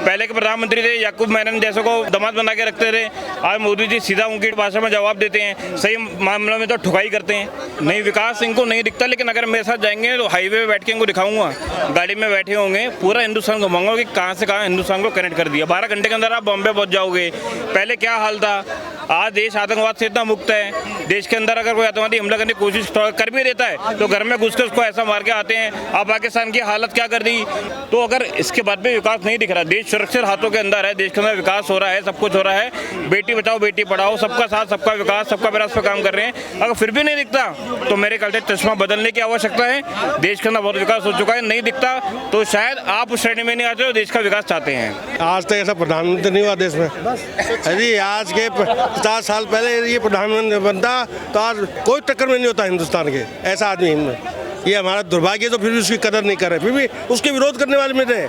पहले के प्रधानमंत्री थे याकूब मेनन जैसे को दामाद बना के रखते थे। आज मोदी जी सीधा उनकी भाषा में जवाब देते हैं, सही मामलों में तो ठुकाई करते हैं। नहीं विकास इनको नहीं दिखता, लेकिन अगर मेरे साथ जाएंगे तो हाईवे पे बैठ के इनको दिखाऊंगा, गाड़ी में बैठे होंगे, पूरा हिंदुस्तान घुमाऊंगा कि कहाँ से कहाँ हिंदुस्तान को कनेक्ट कर दिया। 12 घंटे के अंदर आप बॉम्बे पहुँच जाओगे। पहले क्या हाल था, आज देश आतंकवाद से इतना मुक्त है। देश के अंदर अगर कोई आतंकवादी हमला करने की कोशिश कर भी देता है तो घर में घुस के उसको ऐसा मार के आते हैं। अब पाकिस्तान की हालत क्या कर दी। तो अगर इसके बाद भी विकास नहीं दिख रहा, देश सुरक्षित हाथों के अंदर है, देश के अंदर विकास हो रहा है, सब कुछ हो रहा है, बेटी बचाओ बेटी पढ़ाओ, सबका साथ सबका विकास सबका विकास पर काम कर रहे हैं, अगर फिर भी नहीं दिखता तो मेरे ख्याल से चश्मा बदलने की आवश्यकता है। देश के अंदर बहुत विकास हो चुका है, नहीं दिखता तो शायद आप उस श्रेणी में नहीं आते हो, देश का विकास चाहते हैं। आज तक ऐसा प्रधानमंत्री नहीं हुआ देश में। अरे आज के 50 साल पहले ये प्रधानमंत्री बनता तो आज कोई टक्कर में नहीं होता हिंदुस्तान के, ऐसा आदमी ये हमारा दुर्भाग्य। तो फिर भी उसकी कदर नहीं कर रहे, फिर भी उसके विरोध करने वाले में थे।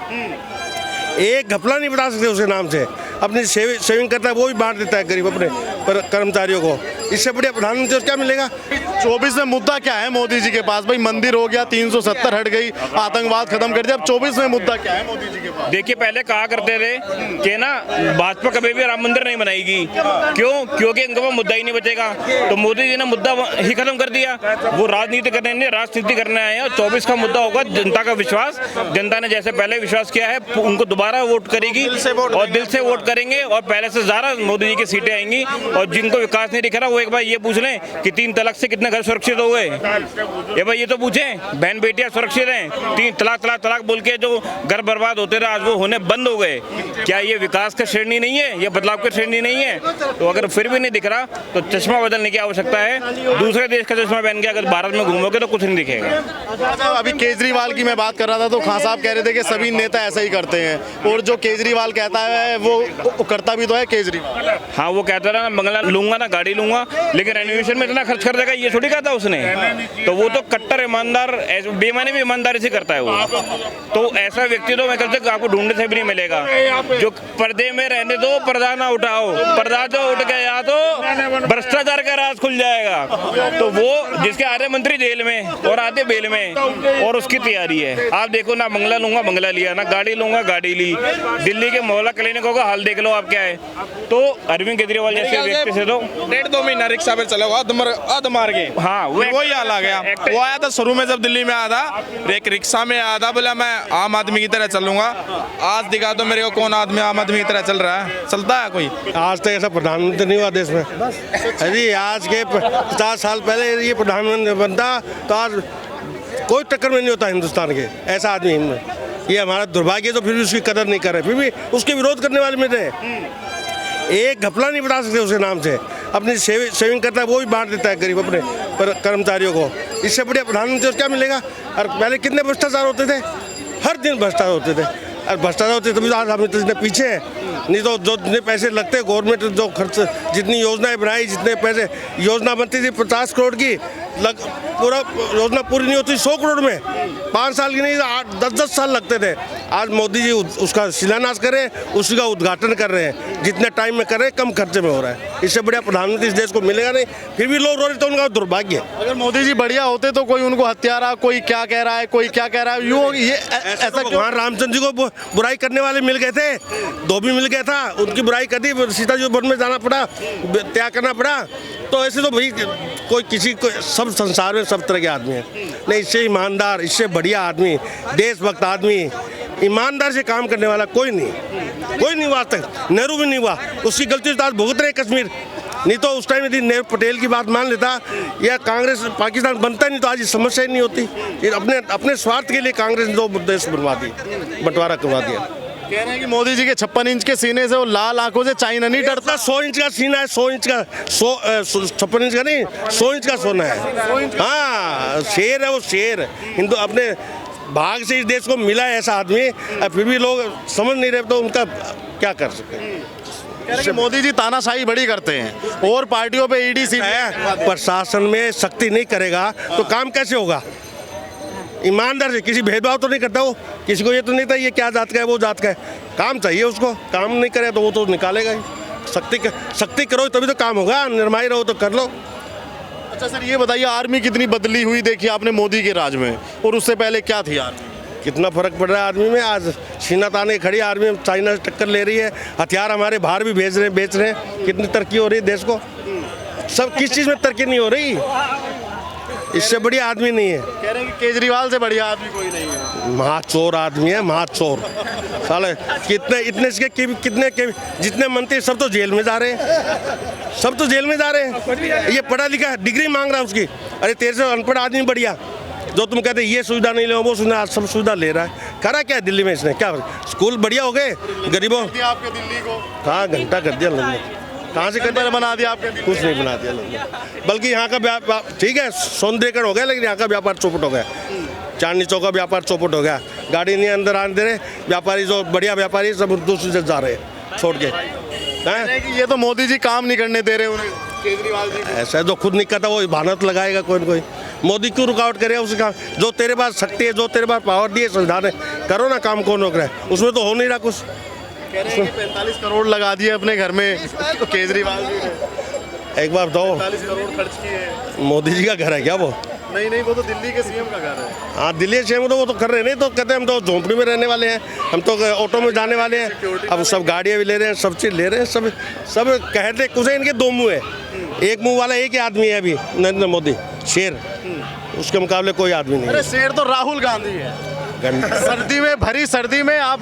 एक घपला नहीं बता सकते उसके नाम से। अपनी सेविंग करता है वो भी बांट देता है गरीब अपने कर्मचारियों को। इससे बढ़िया प्रधानमंत्री को क्या मिलेगा। 24 में मुद्दा क्या है मोदी जी के पास? भाई मंदिर हो गया, 370 हट गई, आतंकवाद खत्म कर दिया, अब 24 में मुद्दा क्या है मोदी जी के पास? देखिए पहले कहा करते थे कि ना भाजपा कभी भी राम मंदिर नहीं बनाएगी, क्यों? क्योंकि इनके पास मुद्दा ही नहीं बचेगा। तो मोदी जी ने मुद्दा ही खत्म कर दिया। वो राजनीति करने नहीं, राजनीति करने आए हैं। और 24 का मुद्दा होगा जनता का विश्वास। जनता ने जैसे पहले विश्वास किया है उनको दोबारा वोट करेगी और दिल से वोट करेंगे और पहले से ज्यादा मोदी जी की सीटें आएंगी। और जिनको विकास नहीं दिख रहा वो एक बार ये पूछ लें कि 3 तलाक से कितने घर सुरक्षित हो गए। ये भाई ये तो पूछें, बहन बेटियां सुरक्षित हैं। 3 तलाक बोल के जो घर बर्बाद होते रहे आज वो होने बंद हो गए। क्या ये विकास का श्रेणी नहीं है, ये बदलाव की श्रेणी नहीं है? तो अगर फिर भी नहीं दिख रहा तो चश्मा बदलने की आवश्यकता है। दूसरे देश का चश्मा पहन के अगर भारत में घूमोगे तो कुछ नहीं दिखेगा। अभी केजरीवाल की मैं बात कर रहा था तो खान साहब कह रहे थे कि सभी नेता ऐसा ही करते हैं, और जो केजरीवाल कहता है वो करता भी तो है केजरीवाल। हाँ वो कहता था ना बंगला लूंगा ना गाड़ी लूंगा, लेकिन रेनोवेशन में इतना खर्च कर देगा ये थोड़ी कहता उसने। तो वो तो कट्टर ईमानदार, बेईमानी भी ईमानदारी से करता है वो। तो ऐसा व्यक्ति तो मैं कहता हूं आपको ढूंढने से भी नहीं मिलेगा। जो पर्दे में रहने दो, पर्दा ना उठाओ, पर्दा जो उठ गया तो भ्रष्टाचार का राज खुल जाएगा। तो वो जिसके आधे मंत्री जेल में और आधे बेल में, और उसकी तैयारी है। आप देखो ना बंगला लूंगा बंगला लिया, ना गाड़ी लूंगा गाड़ी ली। दिल्ली के मोहल्ला क्लिनिकों का हाल देख लो आप क्या है। तो अरविंद केजरीवाल जैसे व्यक्ति से तो 1.5-2 महीना रिक्शा पे चला अध मार के। हाँ वही हाल आ गया। वो आया था शुरू में जब दिल्ली में आया था, एक रिक्शा में आया था, बोला मैं आम आदमी की तरह चलूंगा। आज दिखा दो मेरे को कौन आदमी आम आदमी की तरह चल रहा है, चलता है कोई? आज तक ऐसा प्रधानमंत्री नहीं हुआ देश में। अरे आज के 50 साल पहले ये प्रधानमंत्री बनता तो आज कोई टक्कर में नहीं होता हिंदुस्तान के, ऐसा आदमी ये हमारा दुर्भाग्य। तो फिर भी उसकी कदर नहीं कर रहे, फिर भी उसके विरोध करने वाले में थे। एक घपला नहीं बता सकते उसके नाम से। अपनी सेविंग करता है वो भी बांट देता है गरीब अपने कर्मचारियों को। इससे बढ़िया प्रधानमंत्री को क्या मिलेगा। और पहले कितने भ्रष्टाचार होते थे, हर दिन भ्रष्टाचार होते थे। और भ्रष्टाचार होते तभी आज हम इतने पीछे हैं। नहीं तो जो जितने पैसे लगते गवर्नमेंट जो खर्च, जितनी योजनाएं बनाई, जितने पैसे योजना बनती थी 50 करोड़ की, पूरा योजना पूरी नहीं होती 100 करोड़ में। 5 साल की नहीं 8-10 साल लगते थे। आज मोदी जी उसका शिलान्यास कर रहे हैं, उसी का उद्घाटन कर रहे हैं। जितने टाइम में कर रहे हैं कम खर्चे में हो रहा है। इससे बढ़िया प्रधानमंत्री इस देश को मिलेगा नहीं। फिर भी लोग रो रहे तो उनका दुर्भाग्य। अगर मोदी जी बढ़िया होते तो कोई उनको हत्यारा, कोई क्या कह रहा है, कोई क्या कह रहा है, यूँ ये ऐसा क्यों? भगवान रामचंद्र जी को बुराई करने वाले मिल गए थे, धोबी मिल गया था, उनकी बुराई कर दी, सीता जी वन में जाना पड़ा, त्याग करना पड़ा। तो ऐसे तो भाई कोई किसी को, सब संसार में सब तरह के आदमी हैं। नहीं इससे ईमानदार, इससे बढ़िया आदमी, देशभक्त आदमी, ईमानदार से काम करने वाला कोई नहीं हुआ आज तक। नेहरू भी नहीं हुआ, उसकी गलती से आज भुगत रहे कश्मीर। नहीं तो उस टाइम यदि नेहरू पटेल की बात मान लेता या कांग्रेस पाकिस्तान बनता नहीं तो आज ये समस्या ही नहीं होती। अपने स्वार्थ के लिए कांग्रेस ने दो देश बनवा दी, बंटवारा करवा दिया। कह रहे हैं कि मोदी जी के 56 इंच के सीने से वो लाल आंखों से चाइना नहीं डरता। 100 इंच का सीना है, 100 इंच का, 56 इंच का नहीं, 100 इंच का सोना है। हाँ शेर है वो, शेर हिंदू अपने भाग से इस देश को मिला है ऐसा आदमी। फिर भी लोग समझ नहीं रहे तो उनका क्या कर सकते हैं। मोदी जी तानाशाही बड़ी करते हैं और पार्टियों पे ईडी है, प्रशासन में सख्ती नहीं करेगा तो काम कैसे होगा। ईमानदार से किसी भेदभाव तो नहीं करता वो, किसी को ये तो नहीं था ये क्या जात का है वो जात का है। काम चाहिए उसको, काम नहीं करे तो वो तो निकालेगा ही। सख्ती करो तभी तो काम होगा, निर्माई रहो तो कर लो। अच्छा सर ये बताइए आर्मी कितनी बदली हुई देखी आपने मोदी के राज में, और उससे पहले क्या थी आर्मी? कितना फर्क पड़ रहा है आर्मी में। आज सीना ताने खड़ी आर्मी चाइना से टक्कर ले रही है, हथियार हमारे बाहर भी भेज रहे हैं, बेच रहे हैं। कितनी तरक्की हो रही है देश को। सब किस चीज़ में तरक्की नहीं हो रही, इससे बड़ी आदमी नहीं है। कह रहे हैं कि केजरीवाल से बढ़िया आदमी कोई नहीं है। महाचोर आदमी है, महाचोर साले। कितने इतने इसके कितने जितने मंत्री सब तो जेल में जा रहे हैं, सब तो जेल में जा रहे हैं। ये पढ़ा लिखा है, डिग्री मांग रहा है उसकी। अरे तेरे से अनपढ़ आदमी बढ़िया, जो तुम कहते ये सुविधा नहीं लो वो सुविधा, आज सब सुविधा ले रहा है। करा क्या है दिल्ली में इसने, क्या स्कूल बढ़िया हो गए गरीबों। आपके दिल्ली को कहाँ घंटा कर दिया लोगों ने, कहाँ से घंटा बना दिया आपके दिल्ली कुछ नहीं बना दिया लोगों ने। बल्कि यहाँ का व्यापार ठीक है सौंदर्यकरण हो गया, लेकिन यहाँ का व्यापार चौपट हो गया। चांदनी चौक का व्यापार चौपट हो गया, गाड़ी नहीं अंदर आने दे रहे व्यापारी, जो बढ़िया व्यापारी सब दूसरी से जा रहे हैं छोड़ के। हैं कि ये तो मोदी जी काम नहीं करने दे रहे उन्हें, केजरीवाल जी। ऐसा है, जो खुद नहीं करता वो बहाना तो लगाएगा कोई न कोई। मोदी क्यों रुकावट करेगा उसका, जो तेरे पास शक्ति है, जो तेरे पास पावर दी है संविधान है, करो ना काम। कौन रोक रहा है, उसमें तो हो नहीं रहा कुछ। कह रहे हैं कि 45 करोड़ लगा दिए अपने घर में केजरीवाल जी ने। एक बार दो 45 करोड़ खर्च किए। मोदी जी का घर है क्या वो? नहीं, वो तो दिल्ली के सीएम का घर है। हाँ दिल्ली से तो वो तो कर रहे हैं, नहीं तो कहते हैं हम तो झोंपड़ी में रहने वाले हैं, हम तो ऑटो में जाने वाले हैं। अब सब गाड़ियाँ भी ले रहे हैं, सब चीज़ ले रहे हैं, सब कहते कुछ है। इनके दो मुँह है, एक मुँह वाला एक ही आदमी है अभी, नरेंद्र मोदी शेर, उसके मुकाबले कोई आदमी नहीं अरे है। शेर तो राहुल गांधी है। सर्दी में, भरी सर्दी में आप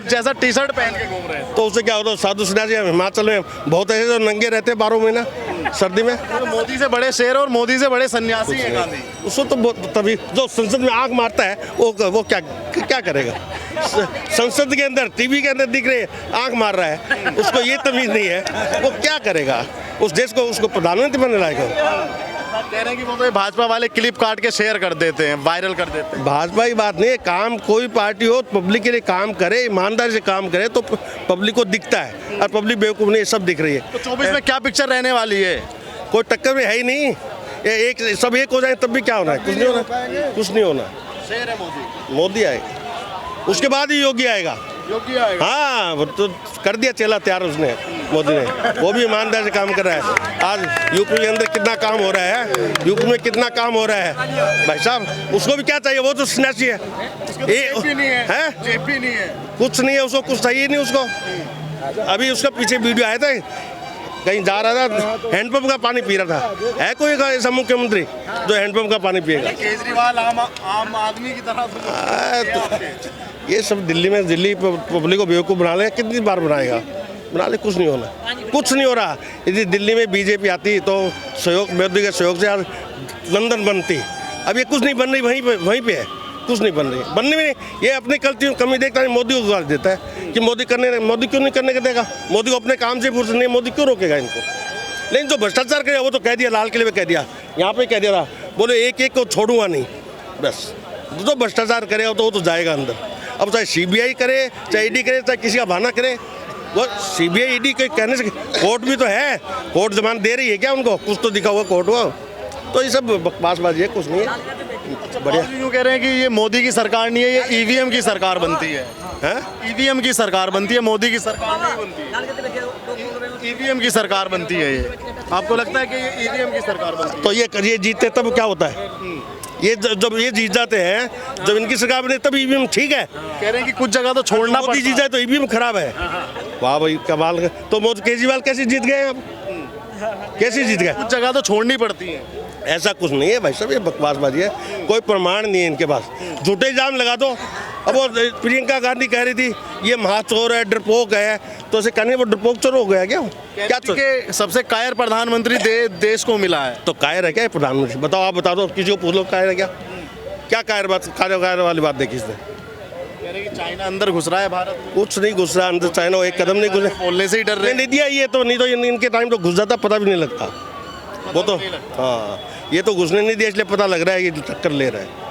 जैसा टी शर्ट पहन के घूम रहे हैं, तो उससे क्या होता है, साधु सन्यासी हिमाचल में बहुत ऐसे जो नंगे रहते हैं 12 महीना सर्दी में। तो मोदी से बड़े शेर और मोदी से बड़े सन्यासी हैं गांधी। उसको तो तभी जो संसद में आग मारता है वो क्या करेगा। संसद के अंदर टीवी के अंदर दिख रहे आग मार रहा है, उसको ये तमीज नहीं है, वो क्या करेगा उस देश को, उसको प्रधानमंत्री बनने लायक। कह रहे हैं कि वो तो भाजपा वाले क्लिप काट के शेयर कर देते हैं, वायरल कर देते हैं। भाजपा की बात नहीं है, काम कोई पार्टी हो पब्लिक के लिए काम करे, ईमानदारी से काम करे तो पब्लिक को दिखता है, और पब्लिक बेवकूफ़ नहीं, सब दिख रही है। तो 24 में क्या पिक्चर रहने वाली है? कोई टक्कर में है ही नहीं, एक सब एक हो जाए तब भी क्या होना है, कुछ नहीं होना, कुछ नहीं होना। शेर है मोदी। मोदी आएगा, उसके बाद ही योगी आएगा। योगी आएगा। हाँ वो तो कर दिया चेला तैयार उसने, मोदी ने, वो भी ईमानदारी से काम कर रहा है। आज यूपी के अंदर कितना काम हो रहा है, यूपी में कितना काम हो रहा है भाई साहब, उसको भी क्या चाहिए, वो तो सन्यासी है। जेपी नहीं है, जेपी नहीं है, कुछ नहीं है उसको, कुछ चाहिए नहीं उसको। अभी उसका पीछे वीडियो आया था, कहीं जा रहा था, हैंडपंप का पानी पी रहा था। है कोई ऐसा मुख्यमंत्री जो हैंडपंप का पानी पिएगा? केजरीवाल आम आदमी की तरह। ये सब दिल्ली में, दिल्ली पब्लिक को बेवकूफ़ बना ले, कितनी बार बनाएगा, बना ले, कुछ नहीं होना, कुछ नहीं हो रहा। यदि दिल्ली में बीजेपी आती तो सहयोग, मोदी के सहयोग से आज लंदन बनती। अब ये कुछ नहीं बन रही, वहीं पे है, कुछ नहीं बन रही, बनने में ये अपनी गलतियों कमी देखता है, मोदी को गाली देता है कि मोदी क्यों नहीं करने का देगा, मोदी को अपने काम से फुर्सत नहीं, मोदी क्यों रोकेगा इनको। लेकिन जो भ्रष्टाचार करे वो तो कह दिया, लाल किले में कह दिया, यहाँ पे कह दिया था, बोले एक को छोड़ूंगा नहीं, बस जो भ्रष्टाचार करेगा तो वो तो जाएगा अंदर। अब चाहे सीबीआई करे, चाहे ईडी करे, चाहे किसी का बहाना करे, वो सीबीआई ईडी के कहने से, कोर्ट भी तो है, कोर्ट जमानत दे रही है क्या उनको, कुछ तो दिखा हुआ कोर्ट वो, तो ये सब बकवासबाजी है, कुछ नहीं है। बढ़िया यूँ कह रहे हैं कि ये मोदी की सरकार नहीं है, ये ईवीएम की सरकार बनती है। ईवीएम की सरकार बनती है, मोदी की सरकार नहीं बनती है, ईवीएम की सरकार बनती है। ये आपको लगता है कि ये ईवीएम की सरकार बनती है? तो ये जीतते तब क्या होता है, ये जब ये जीत जाते हैं, जब इनकी सरकार बने तब ईवीएम ठीक है। कह रहे हैं कि कुछ जगह तो छोड़ना मोदी जीत जाए तो ईवीएम खराब है। वाह भाई कमाल। तो मोदी केजरीवाल कैसे जीत गए, अब कैसे जीत गए? कुछ जगह तो छोड़नी पड़ती है। ऐसा कुछ नहीं है भाई साहब, ये बकवासबाजी है, कोई प्रमाण नहीं है इनके पास, झूठे इल्जाम लगा दो। अब वो प्रियंका गांधी कह रही थी ये महाचोर है, डरपोक है, तो उसे कहने वो डरपोक चोर हो गया क्या कि सबसे कायर प्रधानमंत्री देश को मिला है। तो कायर है क्या प्रधानमंत्री? बताओ, आप बता दो, किसी को पूछ लो कायर है क्या? क्या कायर वाली बात देखी इसने? चाइना अंदर घुस रहा है भारत में। कुछ नहीं घुस रहा अंदर, चाइना एक कदम नहीं घुस रहा, बोलने से ही डर रहे। नहीं दिया ये तो, नहीं तो इनके टाइम तो घुस जाता, पता भी नहीं लगता वो तो। हाँ ये तो घुसने नहीं दिया, इसलिए पता लग रहा है कि टक्कर ले रहा है।